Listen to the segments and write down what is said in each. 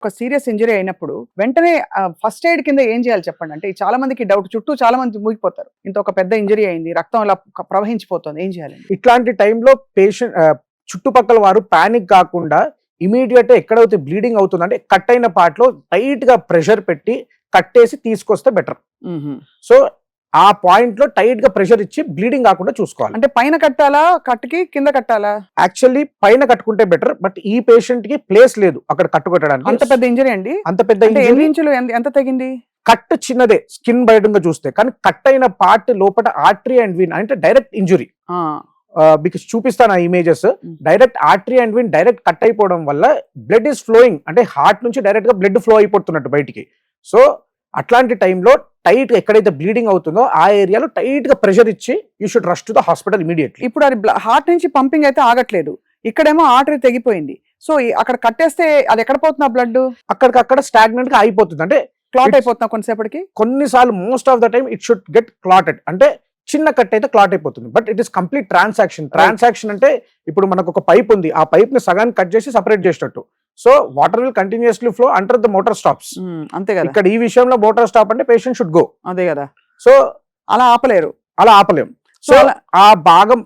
ఒక serious injury అయినప్పుడు వెంటనే ఫస్ట్ ఎయిడ్ కింద ఏం చేయాలి చెప్పండి? అంటే చాలా మందికి డౌట్, చుట్టూ చాలా మంది మూగిపోతారు. ఇంత ఒక పెద్ద ఇంజరీ అయింది, రక్తం అలా ప్రవహించిపోతుంది, ఏం చేయాలండి? ఇట్లాంటి టైంలో పేషెంట్ చుట్టుపక్కల వారు పానిక్ కాకుండా ఇమీడియట్ ఎక్కడైతే బ్లీడింగ్ అవుతుంది అంటే కట్ అయిన పార్ట్ లో టైట్ గా ప్రెషర్ పెట్టి కట్టేసి తీసుకొస్తే బెటర్. సో ఆ పాయింట్ లో టైట్ గా ప్రెషర్ ఇచ్చి బ్లీడింగ్ కాకుండా చూసుకోవాలి. అంటే పైన కట్టాలా, కట్టుకి కింద కట్టాలా? యాక్చువల్లీ పైన కట్టుకుంటే బెటర్, బట్ ఈ పేషెంట్ కి ప్లేస్ లేదు అక్కడ కట్టు కట్టడానికి. అంత పెద్ద ఇంజరీ అండి? అంత పెద్ద అంటే ఎన్ని ఇంచులు, ఎంత తగ్గింది? కట్ చిన్నదే, స్కిన్ బయటగా చూస్తే, కానీ కట్ అయిన పార్ట్ లోపల ఆర్టరీ అండ్ వీన్ అంటే డైరెక్ట్ ఇంజురీ. బికాస్ చూపిస్తాను ఆ images. Direct artery and vein direct cut అయిపోవడం వల్ల బ్లడ్ ఇస్ ఫ్లోయింగ్, అంటే హార్ట్ నుంచి డైరెక్ట్ గా బ్లడ్ ఫ్లో అయిపోతున్నట్టు బయటికి. సో అట్లాంటి టైంలో టైట్ గా ఎక్కడైతే బ్లీడింగ్ అవుతుందో ఆ ఏరియాలో టైట్ గా ప్రెషర్ ఇచ్చి you should rush to the hospital immediately. ఇప్పుడు అది హార్ట్ నుంచి పంపింగ్ అయితే ఆగట్లేదు, ఇక్కడేమో ఆర్టరీ తెగిపోయింది. సో అక్కడ కట్టేస్తే అది ఎక్కడ పోతున్నా బ్లడ్? అక్కడికక్కడ స్టాగ్నెంట్ గా అయిపోతుంది, అంటే క్లాట్ అయిపోతున్నా కొంతసేపటికి. కొన్నిసార్లు most of the time it should get clotted, అంటే చిన్న కట్ అయితే క్లాట్ అయిపోతుంది. But it is complete transaction అంటే ఇప్పుడు మనకు ఒక పైప్ ఉంది, ఆ పైప్ ని సగాన్ని కట్ చేసి సపరేట్ చేసినట్టు. So water will continuously flow under the motor stops. అంతే కదా. ఇక్కడ ఈ విషయంలో మోటార్ స్టాప్ అంటే పేషెంట్ షుడ్ గో. అదే కదా. సో అలా ఆపలేరు, అలా ఆపలేం. సో ఆ భాగం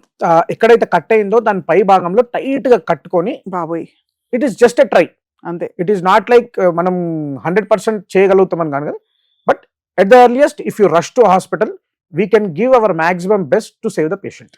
ఎక్కడైతే కట్ అయిందో దాని పై భాగంలో టైట్ గా కట్టుకొని, బాబోయ్, it is just a try, అంతే. ఇట్ ఈస్ నాట్ లైక్ మనం 100% చేయగలుగుతామని కాదు కదా. But at the earliest if you rush to hospital we can give our maximum best to save the patient.